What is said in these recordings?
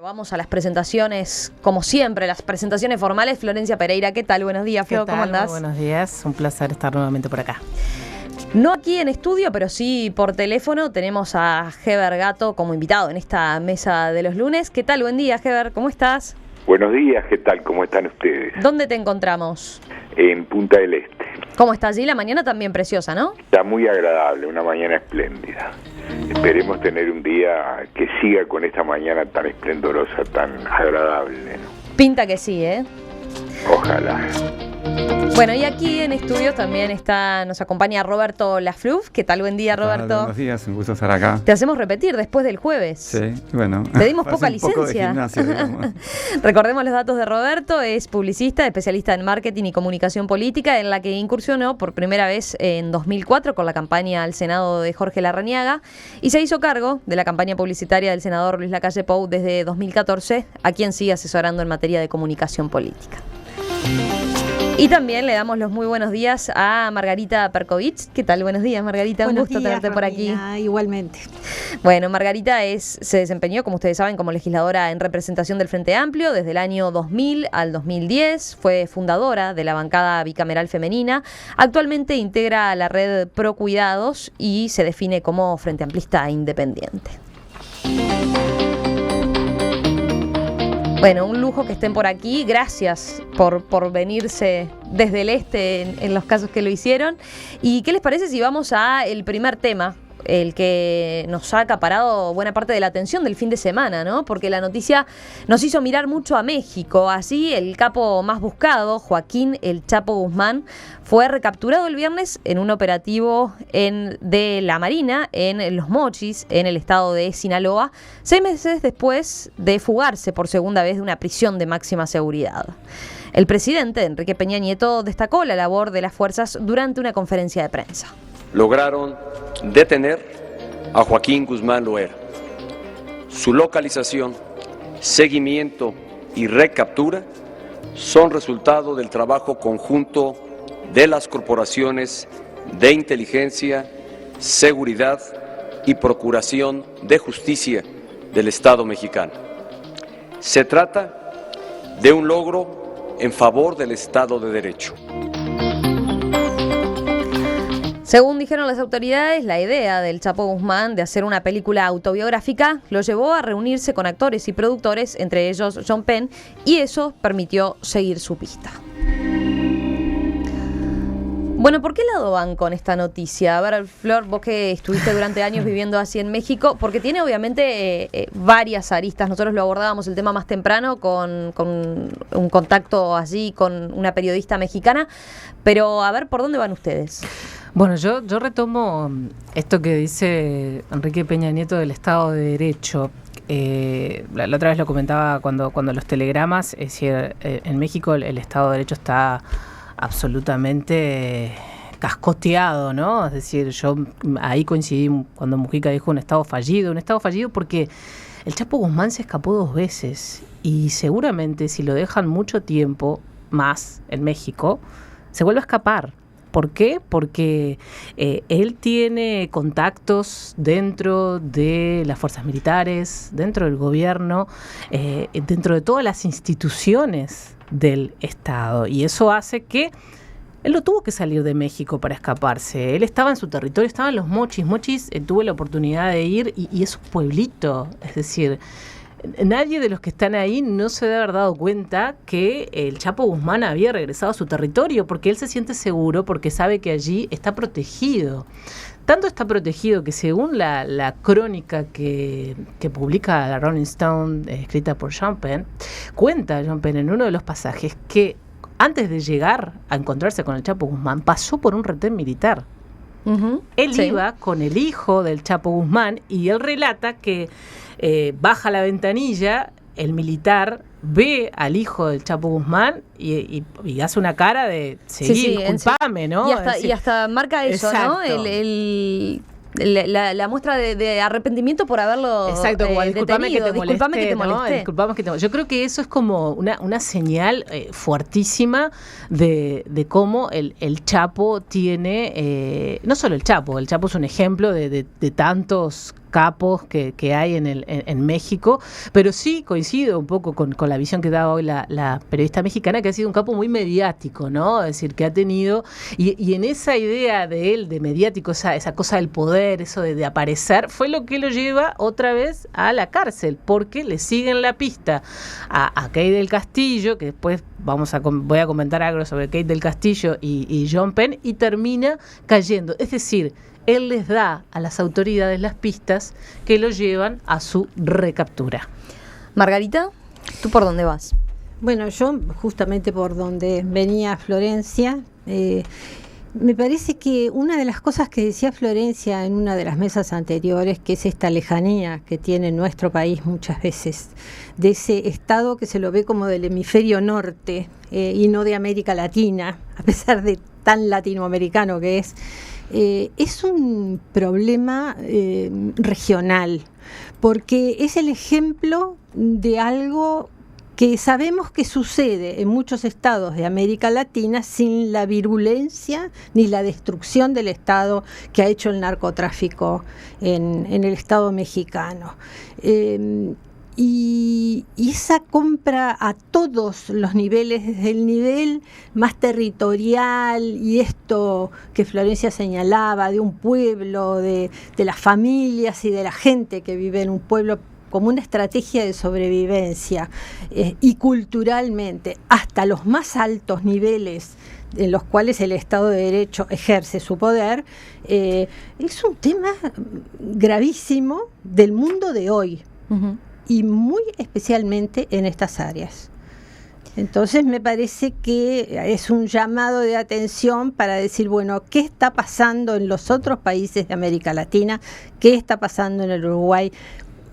Vamos a las presentaciones, como siempre, las presentaciones formales. Florencia Pereira, ¿qué tal? Buenos días, Flo, ¿cómo andás? Muy buenos días, un placer estar nuevamente por acá. No aquí en estudio, pero sí por teléfono. Tenemos a Heber Gato como invitado en esta mesa de los lunes. ¿Qué tal? Buen día, Heber, ¿cómo estás? Buenos días, ¿qué tal? ¿Cómo están ustedes? ¿Dónde te encontramos? En Punta del Este. ¿Cómo está allí? La mañana también preciosa, ¿no? Está muy agradable, una mañana espléndida. Esperemos tener un día que siga con esta mañana tan esplendorosa, tan agradable, ¿no? Pinta que sí, ¿eh? Ojalá. Bueno, y aquí en estudio también nos acompaña Roberto Lafluf. ¿Qué tal? Buen día, Roberto. Buenos días, un gusto estar acá. Te hacemos repetir después del jueves. Sí, bueno. Te dimos poca un poco de licencia. gimnasia, digamos. Recordemos los datos de Roberto. Es publicista, especialista en marketing y comunicación política, en la que incursionó por primera vez en 2004 con la campaña al Senado de Jorge Larrañaga y se hizo cargo de la campaña publicitaria del senador Luis Lacalle Pou desde 2014, a quien sigue asesorando en materia de comunicación política. Y también le damos los muy buenos días a Margarita Perkovich. ¿Qué tal? Buenos días, Margarita. Un gusto tenerte por aquí. Igualmente. Bueno, Margarita se desempeñó, como ustedes saben, como legisladora en representación del Frente Amplio desde el año 2000 al 2010. Fue fundadora de la bancada bicameral femenina. Actualmente integra la red Pro Cuidados y se define como frente amplista independiente. Bueno, un lujo que estén por aquí. Gracias por venirse desde el este en los casos que lo hicieron. ¿Y qué les parece si vamos a el primer tema, el que nos ha acaparado buena parte de la atención del fin de semana, ¿no? Porque la noticia nos hizo mirar mucho a México. Así, el capo más buscado, Joaquín El Chapo Guzmán, fue recapturado el viernes en un operativo de la Marina en Los Mochis, en el estado de Sinaloa, 6 meses después de fugarse por segunda vez de una prisión de máxima seguridad. El presidente, Enrique Peña Nieto, destacó la labor de las fuerzas durante una conferencia de prensa. Lograron detener a Joaquín Guzmán Loera. Su localización, seguimiento y recaptura son resultado del trabajo conjunto de las corporaciones de inteligencia, seguridad y procuración de justicia del Estado mexicano. Se trata de un logro en favor del Estado de Derecho. Según dijeron las autoridades, la idea del Chapo Guzmán de hacer una película autobiográfica lo llevó a reunirse con actores y productores, entre ellos John Penn, y eso permitió seguir su pista. Bueno, ¿por qué lado van con esta noticia? A ver, Flor, vos que estuviste durante años viviendo así en México, porque tiene obviamente varias aristas. Nosotros lo abordábamos el tema más temprano con un contacto allí con una periodista mexicana, pero a ver, ¿por dónde van ustedes? Bueno, yo retomo esto que dice Enrique Peña Nieto del Estado de Derecho. La otra vez lo comentaba cuando los telegramas, es decir, en México el Estado de Derecho está absolutamente cascoteado, ¿no? Es decir, yo ahí coincidí cuando Mujica dijo un Estado fallido porque el Chapo Guzmán se escapó 2 veces y seguramente si lo dejan mucho tiempo más en México, se vuelve a escapar. ¿Por qué? Porque él tiene contactos dentro de las fuerzas militares, dentro del gobierno, dentro de todas las instituciones del Estado. Y eso hace que él no tuvo que salir de México para escaparse. Él estaba en su territorio, estaba en Los Mochis. Mochis tuve la oportunidad de ir y es un pueblito. Es decir, nadie de los que están ahí no se debe haber dado cuenta que el Chapo Guzmán había regresado a su territorio, porque él se siente seguro, porque sabe que allí está protegido. Tanto está protegido que según la crónica que publica la Rolling Stone, escrita por John Penn, cuenta John Penn en uno de los pasajes que antes de llegar a encontrarse con el Chapo Guzmán pasó por un retén militar. Uh-huh. Él iba con el hijo del Chapo Guzmán y él relata que baja la ventanilla, el militar ve al hijo del Chapo Guzmán y hace una cara de seguir, disculpame, ¿no? Y hasta marca eso, exacto, ¿no? La muestra de arrepentimiento por haberlo disculpame que te molesté, disculpame que te molesté. Disculpame que te molesté. Yo creo que eso es como una señal fuertísima de cómo el Chapo tiene, no solo el Chapo es un ejemplo de tantos capos que hay en México, pero sí coincido un poco con la visión que da hoy la periodista mexicana, que ha sido un capo muy mediático, ¿no? Es decir, que ha tenido, y en esa idea de él, de mediático, esa cosa del poder, eso de aparecer, fue lo que lo lleva otra vez a la cárcel, porque le siguen la pista a Kate del Castillo, que después voy a comentar algo sobre Kate del Castillo y John Penn, y termina cayendo. Es decir, él les da a las autoridades las pistas que lo llevan a su recaptura. Margarita, ¿tú por dónde vas? Bueno, yo justamente por donde venía Florencia, me parece que una de las cosas que decía Florencia en una de las mesas anteriores, que es esta lejanía que tiene nuestro país muchas veces, de ese estado que se lo ve como del hemisferio norte y no de América Latina, a pesar de tan latinoamericano que es un problema regional, porque es el ejemplo de algo que sabemos que sucede en muchos estados de América Latina sin la virulencia ni la destrucción del Estado que ha hecho el narcotráfico en el Estado mexicano. Y esa compra a todos los niveles, desde el nivel más territorial, y esto que Florencia señalaba, de un pueblo, de las familias y de la gente que vive en un pueblo, como una estrategia de sobrevivencia, y culturalmente, hasta los más altos niveles en los cuales el Estado de Derecho ejerce su poder, es un tema gravísimo del mundo de hoy. Uh-huh. Y muy especialmente en estas áreas. Entonces me parece que es un llamado de atención para decir, bueno, ¿qué está pasando en los otros países de América Latina? ¿Qué está pasando en el Uruguay?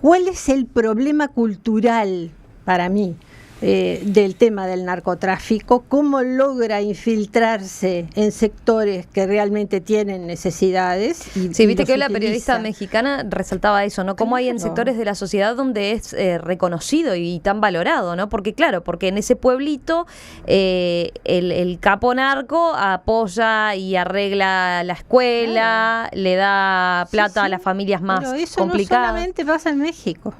¿Cuál es el problema cultural para mí del tema del narcotráfico? ¿Cómo logra infiltrarse en sectores que realmente tienen necesidades? Sí, viste que la periodista mexicana resaltaba eso, ¿no? Cómo hay en sectores de la sociedad donde es reconocido y tan valorado, ¿no? Porque claro, porque en ese pueblito el capo narco apoya y arregla la escuela, le da plata a las familias más pero eso complicadas. No solamente pasa en México.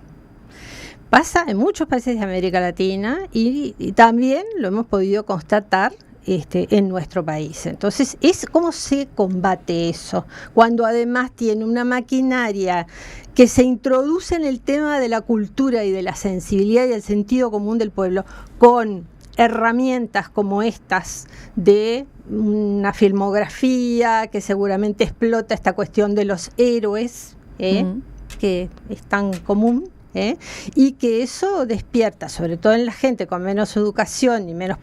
Pasa en muchos países de América Latina y también lo hemos podido constatar en nuestro país. Entonces, ¿cómo se combate eso? Cuando además tiene una maquinaria que se introduce en el tema de la cultura y de la sensibilidad y el sentido común del pueblo, con herramientas como estas de una filmografía que seguramente explota esta cuestión de los héroes, que es tan común, y que eso despierta, sobre todo en la gente con menos educación y menos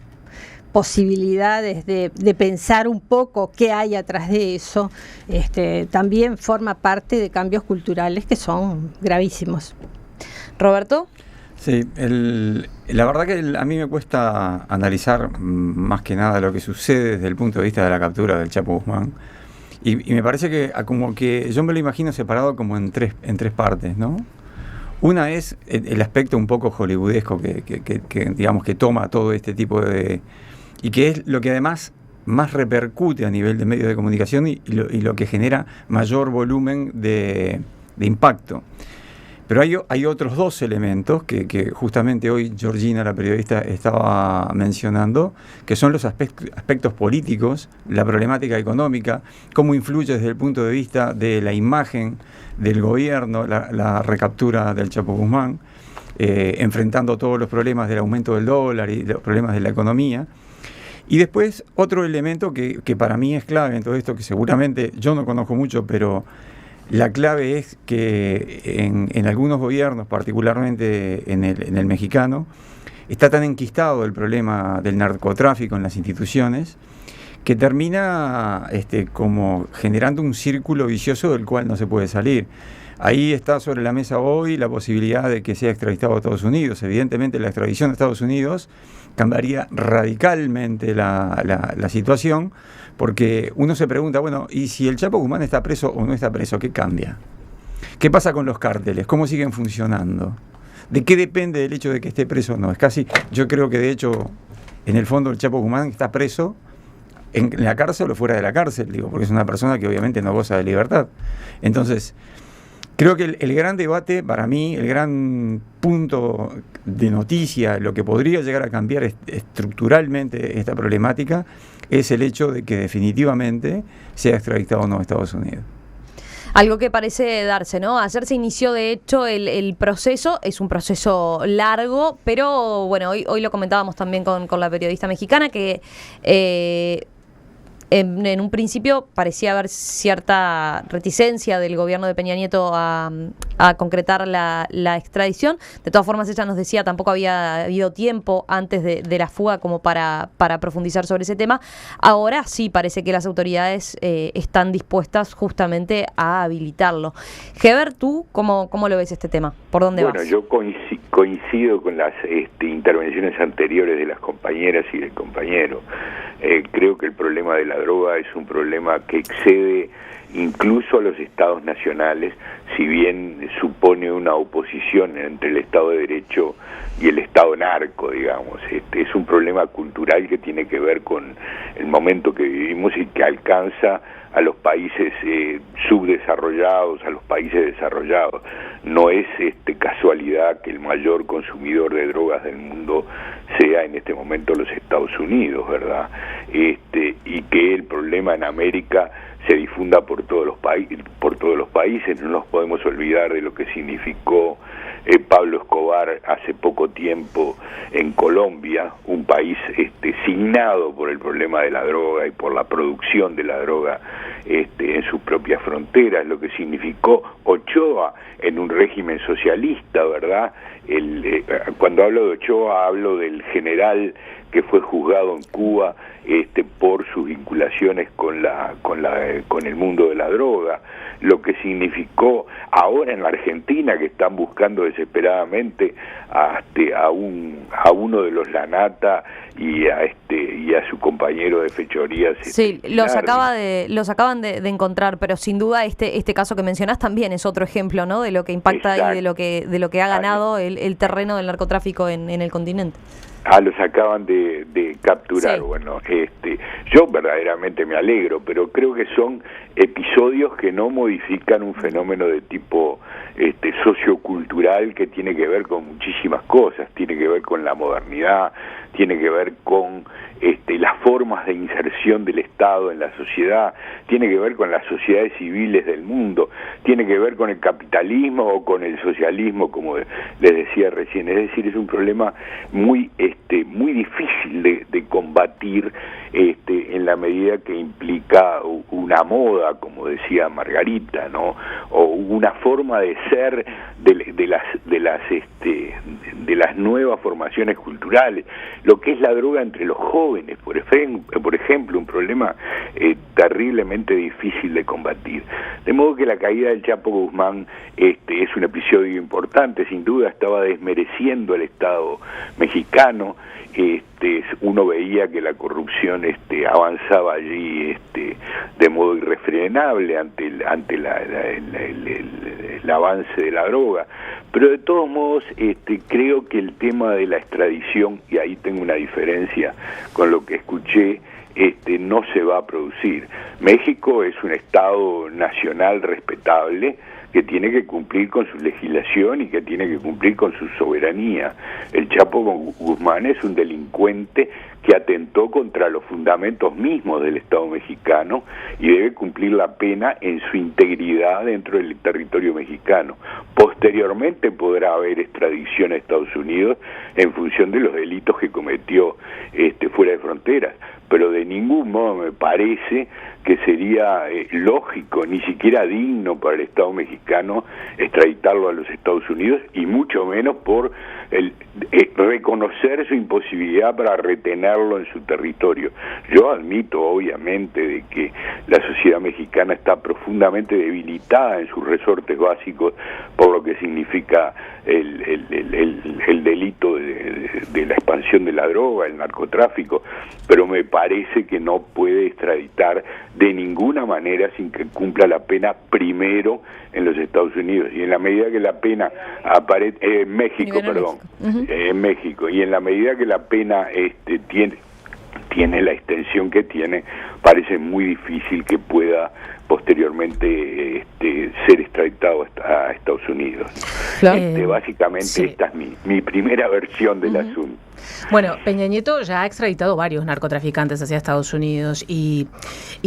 posibilidades de pensar un poco qué hay atrás de eso, también forma parte de cambios culturales que son gravísimos. ¿Roberto? Sí, la verdad que a mí me cuesta analizar más que nada lo que sucede desde el punto de vista de la captura del Chapo Guzmán, y me parece que como que yo me lo imagino separado como en tres partes, ¿no? Una es el aspecto un poco hollywoodesco que digamos que toma todo este tipo de... y que es lo que además más repercute a nivel de medios de comunicación y lo que genera mayor volumen de impacto. Pero hay otros dos elementos que justamente hoy Georgina, la periodista, estaba mencionando, que son los aspectos políticos, la problemática económica, cómo influye desde el punto de vista de la imagen del gobierno, la recaptura del Chapo Guzmán, enfrentando todos los problemas del aumento del dólar y los problemas de la economía. Y después otro elemento que para mí es clave en todo esto, que seguramente yo no conozco mucho, pero la clave es que en algunos gobiernos, particularmente en el mexicano, está tan enquistado el problema del narcotráfico en las instituciones que termina como generando un círculo vicioso del cual no se puede salir. Ahí está sobre la mesa hoy la posibilidad de que sea extraditado a Estados Unidos. Evidentemente la extradición a Estados Unidos cambiaría radicalmente la situación, porque uno se pregunta, bueno, ¿y si el Chapo Guzmán está preso o no está preso? ¿Qué cambia? ¿Qué pasa con los cárteles? ¿Cómo siguen funcionando? ¿De qué depende el hecho de que esté preso o no? Es casi, yo creo que de hecho, en el fondo el Chapo Guzmán está preso en la cárcel o fuera de la cárcel, digo, porque es una persona que obviamente no goza de libertad. Entonces, Creo que el gran debate, para mí, el gran punto de noticia, lo que podría llegar a cambiar estructuralmente esta problemática, es el hecho de que definitivamente sea extraditado o no a Estados Unidos. Algo que parece darse, ¿no? Ayer se inició, de hecho, el proceso. Es un proceso largo, pero bueno, hoy lo comentábamos también con la periodista mexicana, que en un principio parecía haber cierta reticencia del gobierno de Peña Nieto a concretar la extradición. De todas formas, ella nos decía, tampoco había habido tiempo antes de la fuga como para profundizar sobre ese tema. Ahora sí parece que las autoridades están dispuestas justamente a habilitarlo. Heber, ¿tú cómo lo ves este tema? ¿Por dónde vas? Bueno, yo coincido con las intervenciones anteriores de las compañeras y del compañero. Creo que el problema de la droga es un problema que excede incluso a los estados nacionales, si bien supone una oposición entre el Estado de Derecho y el Estado narco, digamos. Es un problema cultural que tiene que ver con el momento que vivimos y que alcanza a los países subdesarrollados, a los países desarrollados. No es casualidad que el mayor consumidor de drogas del mundo sea en este momento los Estados Unidos, ¿verdad? Y que el problema en América se difunda por todos los países. No nos podemos olvidar de lo que significó Pablo Escobar hace poco tiempo en Colombia, un país signado por el problema de la droga y por la producción de la droga en sus propias fronteras, lo que significó Ochoa en un régimen socialista, ¿verdad? Cuando hablo de Ochoa hablo del general que fue juzgado en Cuba por sus vinculaciones con el mundo de la droga, lo que significó ahora en la Argentina, que están buscando desesperadamente a uno de los Lanata y a su compañero de fechorías. Sí, los acaban de encontrar, pero sin duda este caso que mencionás también es otro ejemplo, ¿no? De lo que impacta. Exacto. Y de lo que ha ganado el terreno del narcotráfico en el continente. Los acaban de capturar. Sí. Bueno, yo verdaderamente me alegro, pero creo que son episodios que no modifican un fenómeno de tipo sociocultural que tiene que ver con muchísimas cosas, tiene que ver con la modernidad, tiene que ver con las formas de inserción del Estado en la sociedad, tiene que ver con las sociedades civiles del mundo, tiene que ver con el capitalismo o con el socialismo, como les decía recién. Es decir, es un problema muy difícil de combatir en la medida que implica una moda, como decía Margarita, ¿no? O una forma de ser de las nuevas formaciones culturales, lo que es la droga entre los jóvenes, por ejemplo, un problema terriblemente difícil de combatir. De modo que la caída del Chapo Guzmán es un episodio importante, sin duda estaba desmereciendo al Estado mexicano. Uno veía que la corrupción avanzaba allí de modo irrefrenable ante el avance de la droga, pero de todos modos creo que el tema de la extradición, y ahí tengo una diferencia con lo que escuché, no se va a producir. México es un Estado nacional respetable que tiene que cumplir con su legislación y que tiene que cumplir con su soberanía. El Chapo Guzmán es un delincuente que atentó contra los fundamentos mismos del Estado mexicano y debe cumplir la pena en su integridad dentro del territorio mexicano. Posteriormente podrá haber extradición a Estados Unidos en función de los delitos que cometió fuera de fronteras, pero de ningún modo me parece que sería lógico, ni siquiera digno para el Estado mexicano extraditarlo a los Estados Unidos, y mucho menos por reconocer su imposibilidad para retenerlo en su territorio. Yo admito, obviamente, de que la sociedad mexicana está profundamente debilitada en sus resortes básicos por lo que significa el delito de la expansión de la droga, el narcotráfico, pero me parece que no puede extraditar de ninguna manera sin que cumpla la pena primero en los Estados Unidos, y en la medida que la pena en México, perdón, en México, y en la medida que la pena tiene la extensión que tiene, parece muy difícil que pueda posteriormente ser extraditado a Estados Unidos. Básicamente sí. Esta es mi primera versión del asunto. Bueno, Peña Nieto ya ha extraditado varios narcotraficantes hacia Estados Unidos y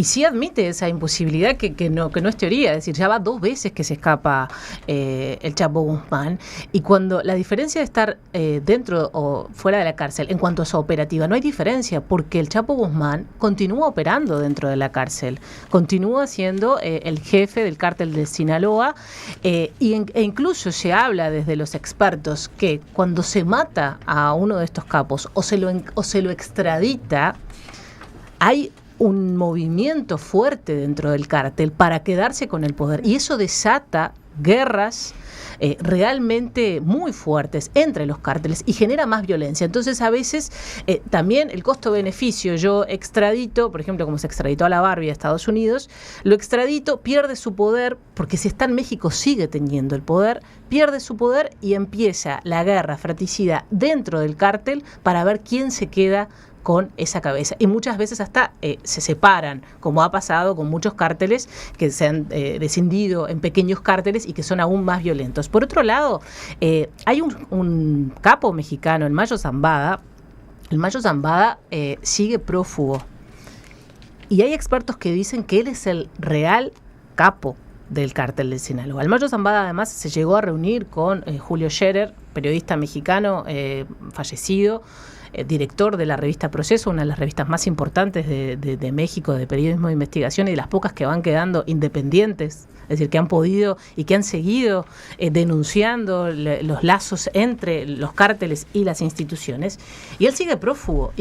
sí admite esa imposibilidad que no es teoría, es decir, ya va 2 veces que se escapa el Chapo Guzmán, y cuando la diferencia de estar dentro o fuera de la cárcel en cuanto a su operativa, no hay diferencia, porque el Chapo Guzmán continúa operando dentro de la cárcel, continúa siendo el jefe del cártel de Sinaloa, e incluso se habla desde los expertos que cuando se mata a uno de estos capos o se lo extradita, hay un movimiento fuerte dentro del cártel para quedarse con el poder, y eso desata guerras realmente muy fuertes entre los cárteles y genera más violencia. Entonces a veces también el costo-beneficio, yo extradito, por ejemplo como se extraditó a la Barbie a Estados Unidos, lo extradito, pierde su poder, porque si está en México sigue teniendo el poder, pierde su poder y empieza la guerra fratricida dentro del cártel para ver quién se queda con esa cabeza. Y muchas veces hasta se separan, como ha pasado con muchos cárteles que se han descendido en pequeños cárteles y que son aún más violentos. Por otro lado, hay un capo mexicano, el Mayo Zambada. El Mayo Zambada sigue prófugo. Y hay expertos que dicen que él es el real capo del cártel de Sinaloa. El Mayo Zambada además se llegó a reunir con Julio Scherer, periodista mexicano fallecido, director de la revista Proceso, una de las revistas más importantes de México, de periodismo de investigación, y de las pocas que van quedando independientes, es decir, que han podido y que han seguido denunciando los lazos entre los cárteles y las instituciones. Y él sigue prófugo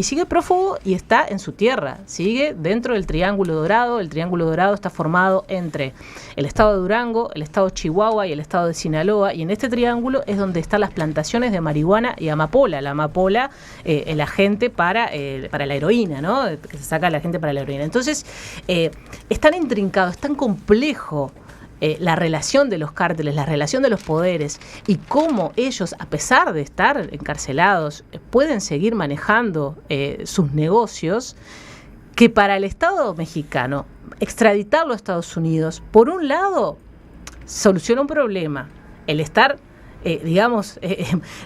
y está en su tierra, sigue dentro del Triángulo Dorado. El Triángulo Dorado está formado entre el estado de Durango, el estado de Chihuahua y el estado de Sinaloa, y en este triángulo es donde están las plantaciones de marihuana y amapola. La amapola, el agente para la heroína, ¿no? Que se saca la gente para la heroína. Entonces, es tan intrincado, es tan complejo la relación de los cárteles, la relación de los poderes, y cómo ellos, a pesar de estar encarcelados, pueden seguir manejando sus negocios, que para el Estado mexicano extraditarlo a Estados Unidos, por un lado, soluciona un problema, el estar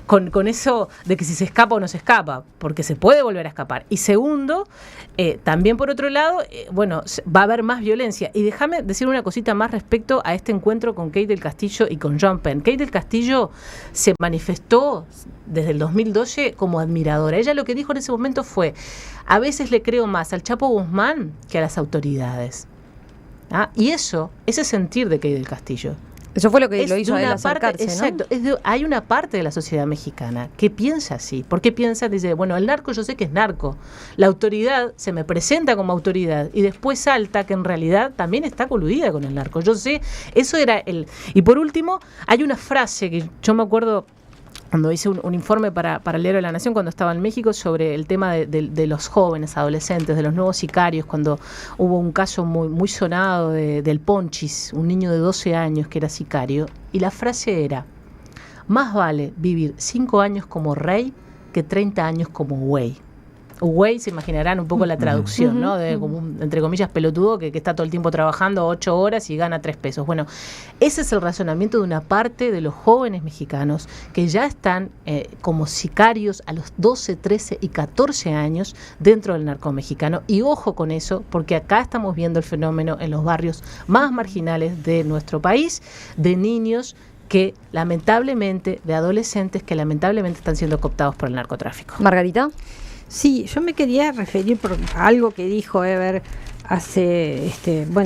con eso de que si se escapa o no se escapa, porque se puede volver a escapar. Y segundo, también por otro lado, va a haber más violencia. Y déjame decir una cosita más respecto a este encuentro con Kate del Castillo y con John Penn. Kate del Castillo se manifestó desde el 2012 como admiradora. Ella lo que dijo en ese momento fue: a veces le creo más al Chapo Guzmán que a las autoridades. Y ese sentir de Kate del Castillo. Eso fue lo que lo hizo a él acercarse, ¿no? Exacto. Hay una parte de la sociedad mexicana que piensa así. ¿Por qué piensa? Dice, el narco yo sé que es narco. La autoridad se me presenta como autoridad y después salta que en realidad también está coludida con el narco. Yo sé, eso era el... Y por último, hay una frase que yo me acuerdo cuando hice un informe para el Diario de la Nación, cuando estaba en México, sobre el tema de los jóvenes, adolescentes, de los nuevos sicarios, cuando hubo un caso muy, muy sonado del Ponchis, un niño de 12 años que era sicario, y la frase era: más vale vivir 5 años como rey que 30 años como güey. Güey, se imaginarán un poco la traducción, ¿no? De como entre comillas pelotudo que está todo el tiempo trabajando 8 horas y gana 3 pesos. Bueno, ese es el razonamiento de una parte de los jóvenes mexicanos que ya están como sicarios a los 12, 13 y 14 años dentro del narco mexicano. Y ojo con eso, porque acá estamos viendo el fenómeno en los barrios más marginales de nuestro país, de niños que lamentablemente, de adolescentes que lamentablemente están siendo cooptados por el narcotráfico. Margarita. Sí, yo me quería referir a algo que dijo Eber hace,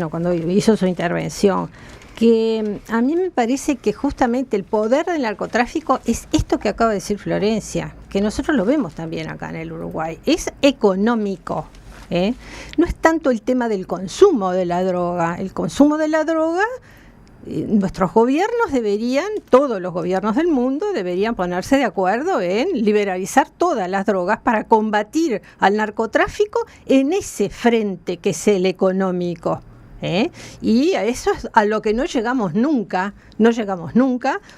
cuando hizo su intervención, que a mí me parece que justamente el poder del narcotráfico es esto que acaba de decir Florencia, que nosotros lo vemos también acá en el Uruguay, es económico. No es tanto el tema del consumo de la droga. El consumo de la droga, nuestros gobiernos todos los gobiernos del mundo deberían ponerse de acuerdo en liberalizar todas las drogas para combatir al narcotráfico en ese frente que es el económico. Y a eso es a lo que no llegamos nunca,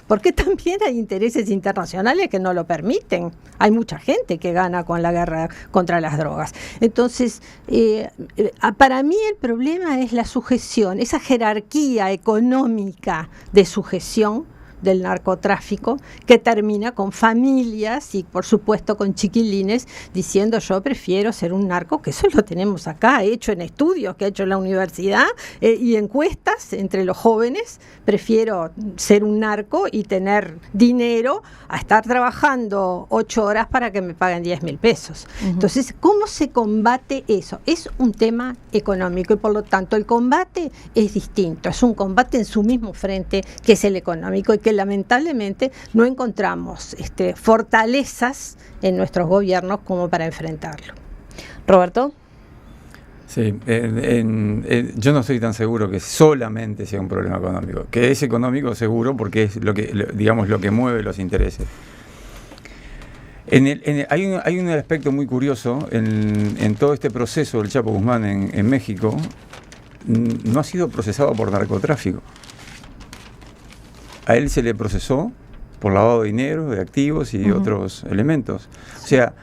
porque también hay intereses internacionales que no lo permiten. Hay mucha gente que gana con la guerra contra las drogas. Entonces, para mí el problema es la sujeción, esa jerarquía económica de sujeción del narcotráfico, que termina con familias y por supuesto con chiquilines diciendo yo prefiero ser un narco, que eso lo tenemos acá, hecho en estudios que ha hecho la universidad y encuestas entre los jóvenes, prefiero ser un narco y tener dinero a estar trabajando 8 horas para que me paguen 10.000 pesos. Uh-huh. Entonces, ¿cómo se combate eso? Es un tema económico y por lo tanto el combate es distinto, es un combate en su mismo frente que es el económico y que lamentablemente no encontramos fortalezas en nuestros gobiernos como para enfrentarlo. Roberto. Sí, yo no estoy tan seguro que solamente sea un problema económico, que es económico seguro porque es lo que mueve los intereses. Hay un aspecto muy curioso en todo este proceso del Chapo Guzmán en México. No ha sido procesado por narcotráfico. A él se le procesó por lavado de dinero, de activos y otros elementos. O sea,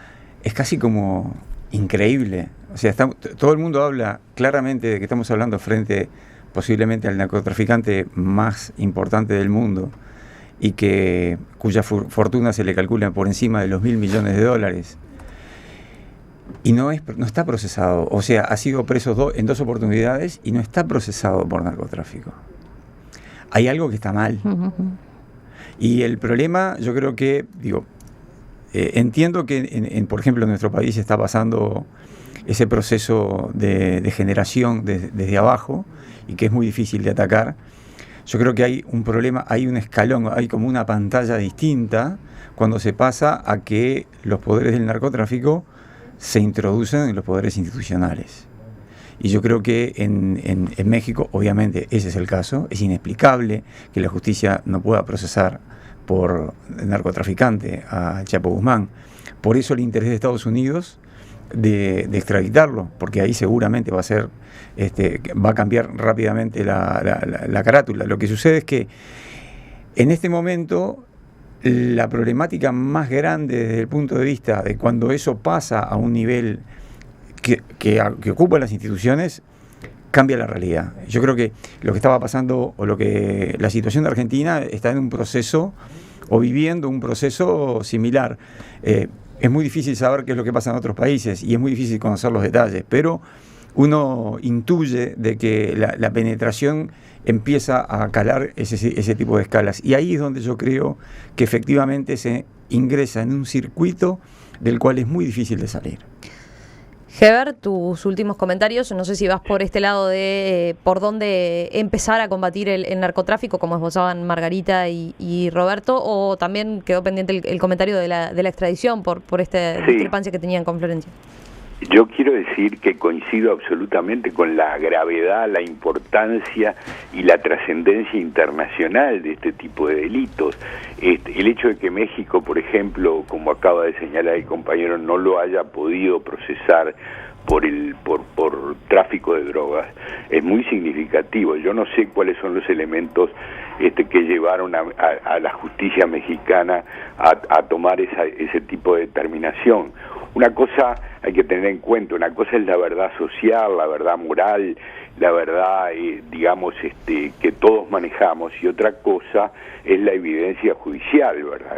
es casi como increíble. O sea, todo el mundo habla claramente de que estamos hablando frente posiblemente al narcotraficante más importante del mundo y cuya fortuna se le calcula por encima de los $1.000 millones. Y no está procesado. O sea, ha sido preso en 2 oportunidades y no está procesado por narcotráfico. Hay algo que está mal. Uh-huh. Y el problema, yo creo que, entiendo que, por ejemplo, en nuestro país está pasando ese proceso de generación desde abajo y que es muy difícil de atacar. Yo creo que hay un problema, hay un escalón, hay como una pantalla distinta cuando se pasa a que los poderes del narcotráfico se introducen en los poderes institucionales. Y yo creo que en México, obviamente, ese es el caso. Es inexplicable que la justicia no pueda procesar por narcotraficante a Chapo Guzmán. Por eso el interés de Estados Unidos de extraditarlo, porque ahí seguramente va a cambiar rápidamente la carátula. Lo que sucede es que en este momento la problemática más grande desde el punto de vista de cuando eso pasa a un nivel que ocupan las instituciones, cambia la realidad. Yo creo que lo que estaba pasando, la situación de Argentina está en un proceso, o viviendo un proceso similar. Es muy difícil saber qué es lo que pasa en otros países, y es muy difícil conocer los detalles, pero uno intuye de que la penetración empieza a calar ese tipo de escalas. Y ahí es donde yo creo que efectivamente se ingresa en un circuito del cual es muy difícil de salir. Heber, tus últimos comentarios, no sé si vas por este lado de por dónde empezar a combatir el narcotráfico, como esbozaban Margarita y Roberto, o también quedó pendiente el comentario de la extradición por esta discrepancia que tenían con Florencia. Yo quiero decir que coincido absolutamente con la gravedad, la importancia y la trascendencia internacional de este tipo de delitos. El hecho de que México, por ejemplo, como acaba de señalar el compañero, no lo haya podido procesar por tráfico de drogas es muy significativo. Yo no sé cuáles son los elementos que llevaron a la justicia mexicana a tomar ese tipo de determinación. Una cosa hay que tener en cuenta, una cosa es la verdad social, la verdad moral, la verdad, que todos manejamos, y otra cosa es la evidencia judicial, ¿verdad?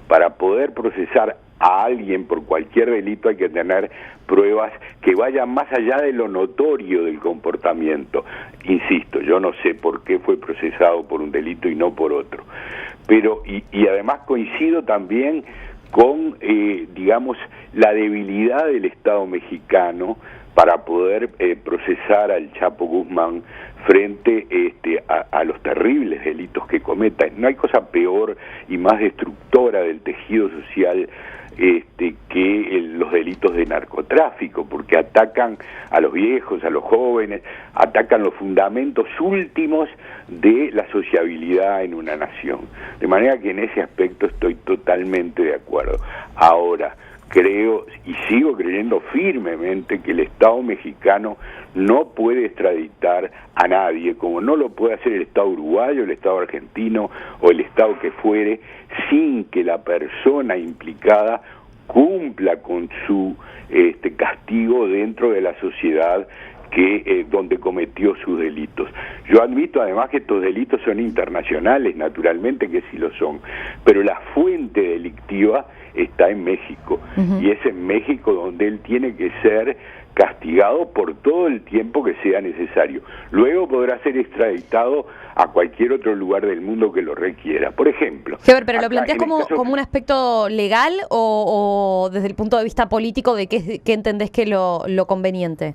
Para poder procesar a alguien por cualquier delito hay que tener pruebas que vayan más allá de lo notorio del comportamiento. Insisto, yo no sé por qué fue procesado por un delito y no por otro. Pero, y además coincido también con, la debilidad del Estado mexicano para poder procesar al Chapo Guzmán frente a los terribles delitos que cometa. No hay cosa peor y más destructora del tejido social que los delitos de narcotráfico, porque atacan a los viejos, a los jóvenes, atacan los fundamentos últimos de la sociabilidad en una nación. De manera que en ese aspecto estoy totalmente de acuerdo. Ahora, creo y sigo creyendo firmemente que el Estado mexicano no puede extraditar a nadie, como no lo puede hacer el Estado uruguayo, el Estado argentino o el Estado que fuere, sin que la persona implicada cumpla con su castigo dentro de la sociedad que donde cometió sus delitos. Yo admito además que estos delitos son internacionales, naturalmente que sí lo son, pero la fuente delictiva está en México, y es en México donde él tiene que ser castigado por todo el tiempo que sea necesario. Luego podrá ser extraditado a cualquier otro lugar del mundo que lo requiera. Por ejemplo... Heber, ¿pero lo planteas como un aspecto legal o desde el punto de vista político de qué entendés que lo conveniente?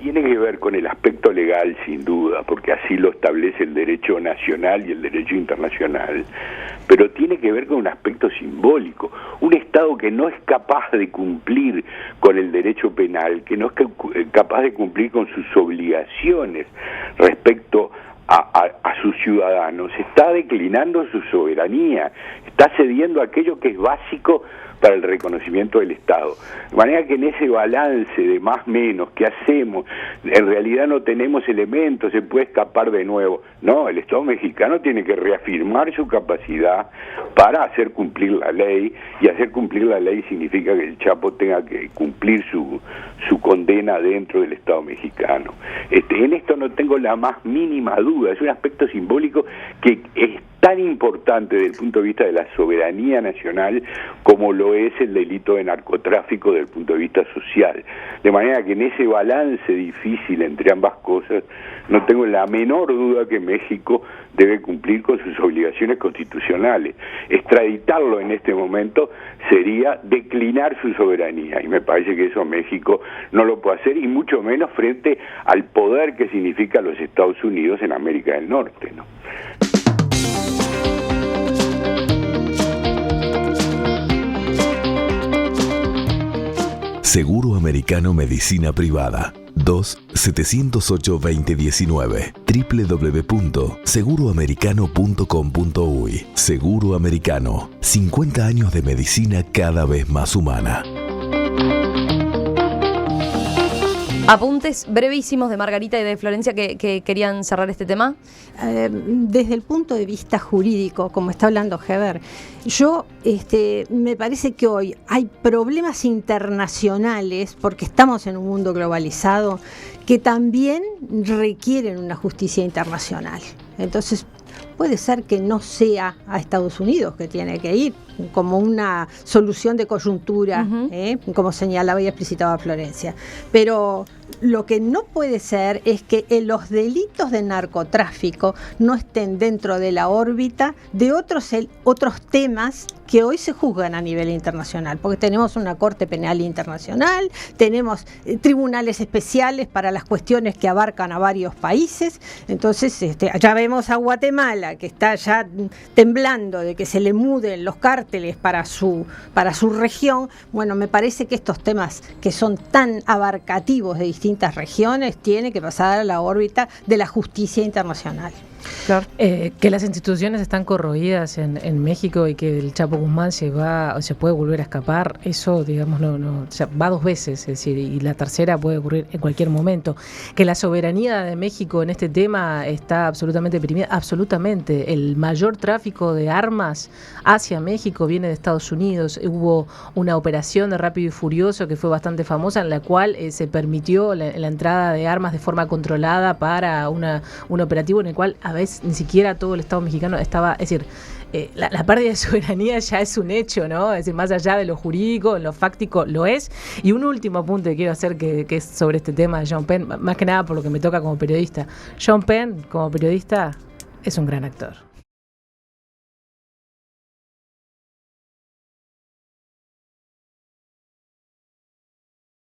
Tiene que ver con el aspecto legal, sin duda, porque así lo establece el derecho nacional y el derecho internacional, pero tiene que ver con un aspecto simbólico. Un Estado que no es capaz de cumplir con el derecho penal, que no es capaz de cumplir con sus obligaciones respecto a sus ciudadanos, está declinando su soberanía, está cediendo aquello que es básico para el reconocimiento del Estado. De manera que en ese balance de más menos que hacemos, en realidad no tenemos elementos, se puede escapar de nuevo. No, el Estado mexicano tiene que reafirmar su capacidad para hacer cumplir la ley, y hacer cumplir la ley significa que el Chapo tenga que cumplir su condena dentro del Estado mexicano. En esto no tengo la más mínima duda, es un aspecto simbólico que es tan importante desde el punto de vista de la soberanía nacional como lo es el delito de narcotráfico desde el punto de vista social. De manera que en ese balance difícil entre ambas cosas, no tengo la menor duda que México debe cumplir con sus obligaciones constitucionales. Extraditarlo en este momento sería declinar su soberanía, y me parece que eso México no lo puede hacer, y mucho menos frente al poder que significa los Estados Unidos en América del Norte, ¿no? Seguro Americano Medicina Privada. 2-708-2019. www.seguroamericano.com.uy. Seguro Americano. 50 años de medicina cada vez más humana. Apuntes brevísimos de Margarita y de Florencia que querían cerrar este tema. Desde el punto de vista jurídico, como está hablando Heber, yo me parece que hoy hay problemas internacionales, porque estamos en un mundo globalizado, que también requieren una justicia internacional. Entonces, puede ser que no sea a Estados Unidos que tiene que ir como una solución de coyuntura, como señalaba y explicitaba Florencia. Pero lo que no puede ser es que los delitos de narcotráfico no estén dentro de la órbita de otros temas que hoy se juzgan a nivel internacional, porque tenemos una Corte Penal Internacional, tenemos tribunales especiales para las cuestiones que abarcan a varios países. Entonces ya vemos a Guatemala, que está ya temblando de que se le muden los cárteles para su región. Bueno, me parece que estos temas que son tan abarcativos de distintas regiones tienen que pasar a la órbita de la justicia internacional. Claro. Que las instituciones están corroídas en México y que el Chapo Guzmán se puede volver a escapar, eso, digamos, no, o sea, va dos veces, es decir, y la tercera puede ocurrir en cualquier momento. Que la soberanía de México en este tema está absolutamente deprimida, absolutamente. El mayor tráfico de armas hacia México viene de Estados Unidos. Hubo una operación de Rápido y Furioso que fue bastante famosa, en la cual se permitió la entrada de armas de forma controlada para un operativo en el cual a veces ni siquiera todo el Estado mexicano estaba, es decir, la pérdida de soberanía ya es un hecho, ¿no? Es decir, más allá de lo jurídico, lo fáctico, lo es. Y un último apunte que quiero hacer que es sobre este tema de Sean Penn, más que nada por lo que me toca como periodista. Sean Penn, como periodista, es un gran actor.